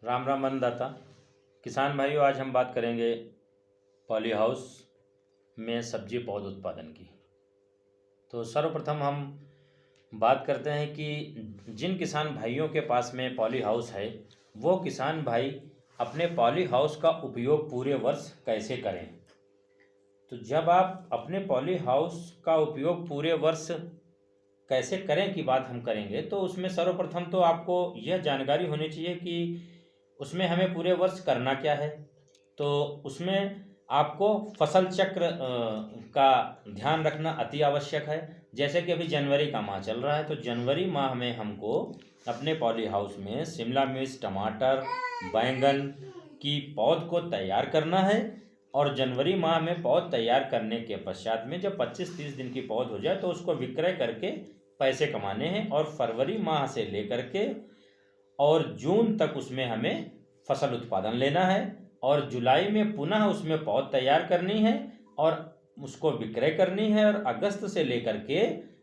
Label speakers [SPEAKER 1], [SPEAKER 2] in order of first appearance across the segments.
[SPEAKER 1] राम राम अन्नदाता। किसान भाइयों, आज हम बात करेंगे पॉली हाउस में सब्जी पौध उत्पादन की। तो सर्वप्रथम हम बात करते हैं कि जिन किसान भाइयों के पास में पॉली हाउस है वो किसान भाई अपने पॉली हाउस का उपयोग पूरे वर्ष कैसे करें। तो जब आप अपने पॉली हाउस का उपयोग पूरे वर्ष कैसे करें की बात हम करेंगे, तो उसमें सर्वप्रथम तो आपको यह जानकारी होनी चाहिए कि उसमें हमें पूरे वर्ष करना क्या है। तो उसमें आपको फसल चक्र का ध्यान रखना अति आवश्यक है। जैसे कि अभी जनवरी का माह चल रहा है, तो जनवरी माह में हमको अपने पॉली हाउस में शिमला मिर्च, टमाटर, बैंगन की पौध को तैयार करना है। और जनवरी माह में पौध तैयार करने के पश्चात में जब 25-30 दिन की पौध हो जाए तो उसको विक्रय करके पैसे कमाने हैं। और फरवरी माह से लेकर के और जून तक उसमें हमें फसल उत्पादन लेना है। और जुलाई में पुनः उसमें पौध तैयार करनी है और उसको विक्रय करनी है। और अगस्त से लेकर के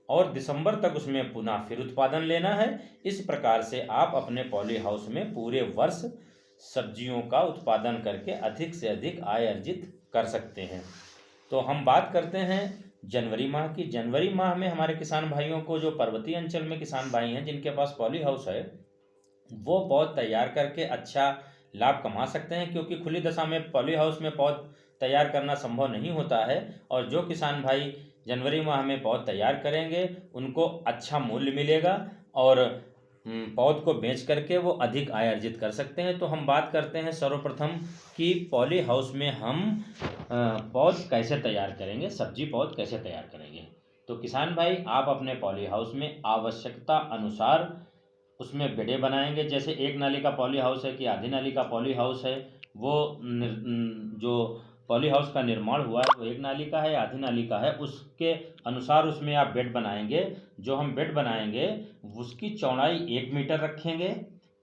[SPEAKER 1] और दिसंबर तक उसमें पुनः फिर उत्पादन लेना है। इस प्रकार से आप अपने पॉली हाउस में पूरे वर्ष सब्जियों का उत्पादन करके अधिक से अधिक आय अर्जित कर सकते हैं। तो हम बात करते हैं जनवरी माह की। जनवरी माह में हमारे किसान भाइयों को, जो पर्वतीय अंचल में किसान भाई हैं जिनके पास पॉली हाउस है, वो पौध तैयार करके अच्छा लाभ कमा सकते हैं, क्योंकि खुली दशा में पॉली हाउस में पौध तैयार करना संभव नहीं होता है। और जो किसान भाई जनवरी माह में पौध तैयार करेंगे उनको अच्छा मूल्य मिलेगा और पौध को बेच करके वो अधिक आय अर्जित कर सकते हैं। तो हम बात करते हैं सर्वप्रथम कि पॉली हाउस में हम पौध कैसे तैयार करेंगे, सब्जी पौध कैसे तैयार करेंगे। तो किसान भाई, आप अपने पॉली हाउस में आवश्यकता अनुसार उसमें बेडे बनाएंगे। जैसे एक नाली का पॉली हाउस है कि आधी नाली का पॉली हाउस है, वो जो पॉली हाउस का निर्माण हुआ है वो एक नाली का है, आधी नाली का है, उसके अनुसार उसमें आप बेड बनाएंगे। जो हम बेड बनाएंगे उसकी चौड़ाई 1 मीटर रखेंगे,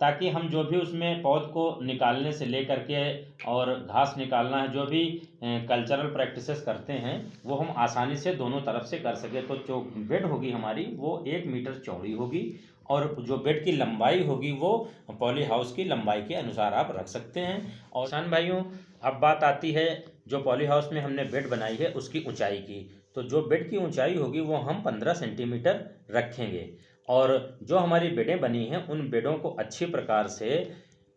[SPEAKER 1] ताकि हम जो भी उसमें पौध को निकालने से लेकर के और घास निकालना है, जो भी कल्चरल प्रैक्टिसेस करते हैं, वो हम आसानी से दोनों तरफ से कर सके। तो जो बेड होगी हमारी वो 1 मीटर चौड़ी होगी और जो बेड की लंबाई होगी वो पॉली हाउस की लंबाई के अनुसार आप रख सकते हैं। और किसान भाइयों, अब बात आती है जो पॉली हाउस में हमने बेड बनाई है उसकी ऊंचाई की। तो जो बेड की ऊंचाई होगी वो हम 15 सेंटीमीटर रखेंगे। और जो हमारी बेडें बनी हैं उन बेडों को अच्छी प्रकार से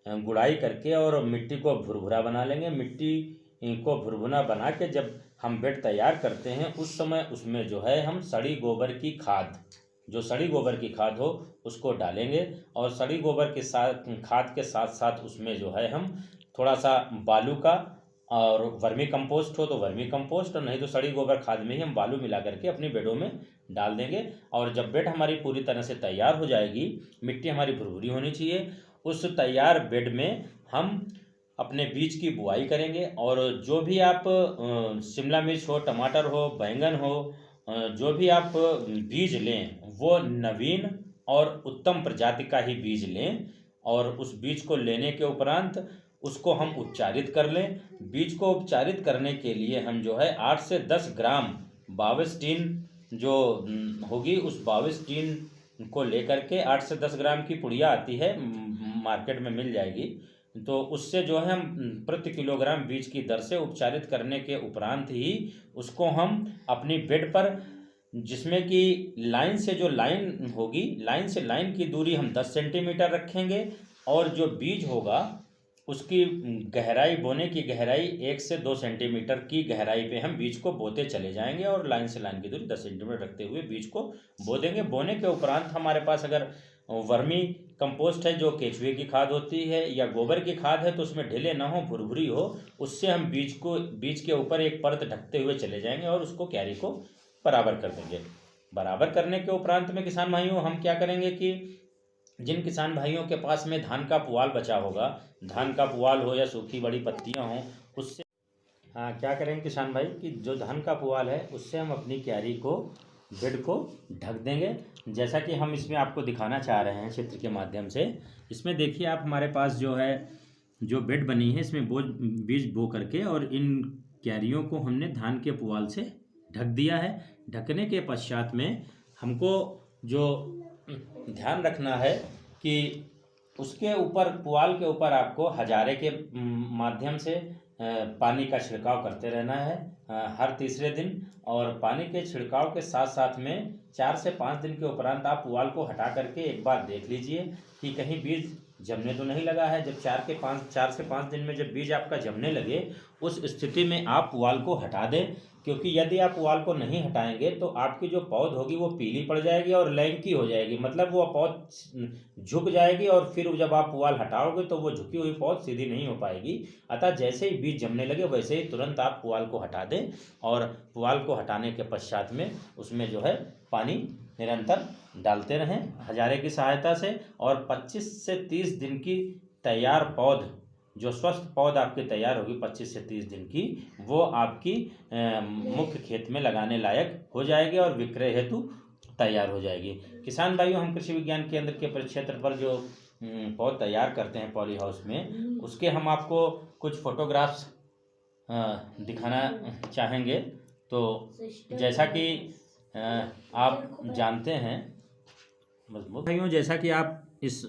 [SPEAKER 1] गुड़ाई करके और मिट्टी को भुरभुरा बना लेंगे। मिट्टी को भुरभुरा बना के जब हम बेड तैयार करते हैं उस समय उसमें जो है हम सड़ी गोबर की खाद, जो सड़ी गोबर की खाद हो उसको डालेंगे। और सड़ी गोबर के साथ खाद के साथ साथ उसमें जो है हम थोड़ा सा बालू का, और वर्मी कंपोस्ट हो तो वर्मी कंपोस्ट, और नहीं तो सड़ी गोबर खाद में ही हम बालू मिला करके अपनी बेडों में डाल देंगे। और जब बेड हमारी पूरी तरह से तैयार हो जाएगी, मिट्टी हमारी भुरभुरी होनी चाहिए, उस तैयार बेड में हम अपने बीज की बुआई करेंगे। और जो भी आप शिमला मिर्च हो, टमाटर हो, बैंगन हो, जो भी आप बीज लें वो नवीन और उत्तम प्रजाति का ही बीज लें। और उस बीज को लेने के उपरांत उसको हम उपचारित कर लें। बीज को उपचारित करने के लिए हम जो है 8 से 10 ग्राम बाविस्टीन जो होगी, उस बाविस्टीन को लेकर के 8 से 10 ग्राम की पुड़िया आती है, मार्केट में मिल जाएगी, तो उससे जो है हम प्रति किलोग्राम बीज की दर से उपचारित करने के उपरांत ही उसको हम अपनी बेड पर, जिसमें कि लाइन से जो लाइन होगी, लाइन से लाइन की दूरी हम 10 सेंटीमीटर रखेंगे। और जो बीज होगा उसकी गहराई, बोने की गहराई 1 से 2 सेंटीमीटर की गहराई पे हम बीज को बोते चले जाएंगे। और लाइन से लाइन की दूरी 10 सेंटीमीटर रखते हुए बीज को बो देंगे। बोने के उपरांत हमारे पास अगर वर्मी कंपोस्ट है, जो केचुए की खाद होती है, या गोबर की खाद है, तो उसमें ढीले ना हो, भुरभुरी हो, उससे हम बीज के ऊपर एक परत ढकते हुए चले जाएंगे और उसको क्यारी को बराबर कर देंगे। बराबर करने के उपरांत में किसान भाइयों हम क्या करेंगे कि जिन किसान भाइयों के पास में धान का पुआल बचा होगा, धान का पुआल हो या सूखी बड़ी पत्तियां हों, उससे क्या करेंगे किसान भाई कि जो धान का पुआल है उससे हम अपनी क्यारी को, बेड को ढक देंगे। जैसा कि हम इसमें आपको दिखाना चाह रहे हैं चित्र के माध्यम से। इसमें देखिए आप, हमारे पास जो है जो बेड बनी है इसमें बीज बो करके और इन क्यारियों को हमने धान के पुआल से ढक दिया है। ढकने के पश्चात में हमको जो ध्यान रखना है कि उसके ऊपर, पुआल के ऊपर आपको हजारे के माध्यम से पानी का छिड़काव करते रहना है हर तीसरे दिन। और पानी के छिड़काव के साथ साथ में 4 से 5 दिन के उपरांत आप पुआल को हटा करके एक बार देख लीजिए कि कहीं बीज जमने तो नहीं लगा है। जब 4 से 5 दिन में जब बीज आपका जमने लगे, उस स्थिति में आप पुआल को हटा दें, क्योंकि यदि आप पुआल को नहीं हटाएंगे तो आपकी जो पौध होगी वो पीली पड़ जाएगी और लैंकी हो जाएगी, मतलब वो पौध झुक जाएगी और फिर जब आप पुआल हटाओगे तो वो झुकी हुई पौध सीधी नहीं हो पाएगी। अतः जैसे ही बीज जमने लगे वैसे ही तुरंत आप पुआल को हटा दें, और पुआल को हटाने के पश्चात में उसमें जो है पानी निरंतर डालते रहें हजारे की सहायता से। और 25 से 30 दिन की तैयार पौध, जो स्वस्थ पौध आपकी तैयार होगी 25 से 30 दिन की, वो आपकी मुख्य खेत में लगाने लायक हो जाएगी और विक्रय हेतु तैयार हो जाएगी। किसान भाइयों, हम कृषि विज्ञान केंद्र के परिक्षेत्र पर जो पौध तैयार करते हैं पॉली हाउस में, उसके हम आपको कुछ फोटोग्राफ्स दिखाना चाहेंगे। तो जैसा कि आप जानते हैं भाइयों, जैसा कि आप इस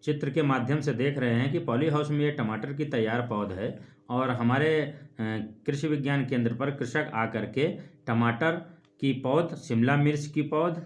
[SPEAKER 1] चित्र के माध्यम से देख रहे हैं कि पॉली हाउस में ये टमाटर की तैयार पौध है, और हमारे कृषि विज्ञान केंद्र पर कृषक आकर के टमाटर की पौध, शिमला मिर्च की पौध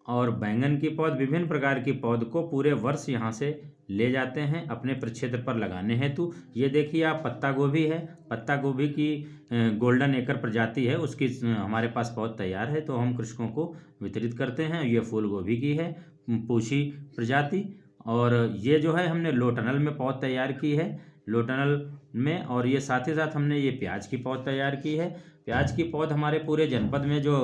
[SPEAKER 1] और बैंगन की पौध, विभिन्न प्रकार की पौध को पूरे वर्ष यहाँ से ले जाते हैं अपने प्रक्षेत्र पर लगाने हेतु। ये देखिए आप, पत्ता गोभी है, पत्ता गोभी की गोल्डन एकर प्रजाति है, उसकी हमारे पास पौध तैयार है, तो हम कृषकों को वितरित करते हैं। ये फूल गोभी की है, पूछी प्रजाति, और ये जो है हमने लो टनल में पौध तैयार की है, लो टनल में। और ये साथ ही साथ हमने ये प्याज की पौध तैयार की है। प्याज की पौध हमारे पूरे जनपद में जो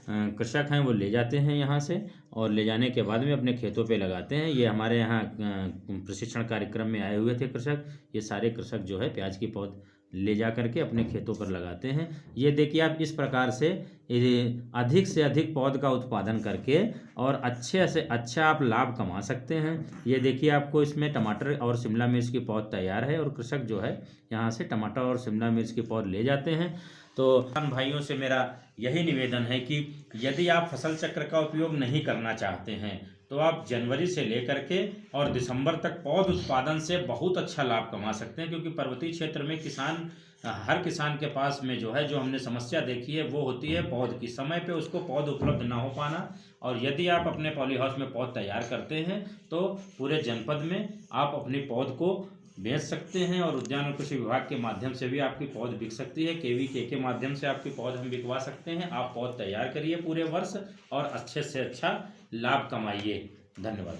[SPEAKER 1] कृषक हैं वो ले जाते हैं यहाँ से, और ले जाने के बाद में अपने खेतों पे लगाते हैं। ये हमारे यहाँ प्रशिक्षण कार्यक्रम में आए हुए थे कृषक, ये सारे कृषक जो है प्याज की पौध ले जा करके अपने खेतों पर लगाते हैं। ये देखिए आप, इस प्रकार से अधिक से अधिक पौध का उत्पादन करके और अच्छे से अच्छा आप लाभ कमा सकते हैं। ये देखिए आपको इसमें टमाटर और शिमला मिर्च की पौध तैयार है, और कृषक जो है यहाँ से टमाटर और शिमला मिर्च की पौध ले जाते हैं। तो किसान भाइयों से मेरा यही निवेदन है कि यदि आप फसल चक्र का उपयोग नहीं करना चाहते हैं तो आप जनवरी से लेकर के और दिसंबर तक पौध उत्पादन से बहुत अच्छा लाभ कमा सकते हैं, क्योंकि पर्वतीय क्षेत्र में हर किसान के पास में जो है, जो हमने समस्या देखी है वो होती है पौध की, समय पे उसको पौध उपलब्ध ना हो पाना। और यदि आप अपने पॉली हाउस में पौध तैयार करते हैं तो पूरे जनपद में आप अपनी पौध को बेच सकते हैं, और उद्यान और कृषि विभाग के माध्यम से भी आपकी पौध बिक सकती है। KVK के माध्यम से आपकी पौध हम बिकवा सकते हैं। आप पौध तैयार करिए पूरे वर्ष और अच्छे से अच्छा लाभ कमाइए। धन्यवाद।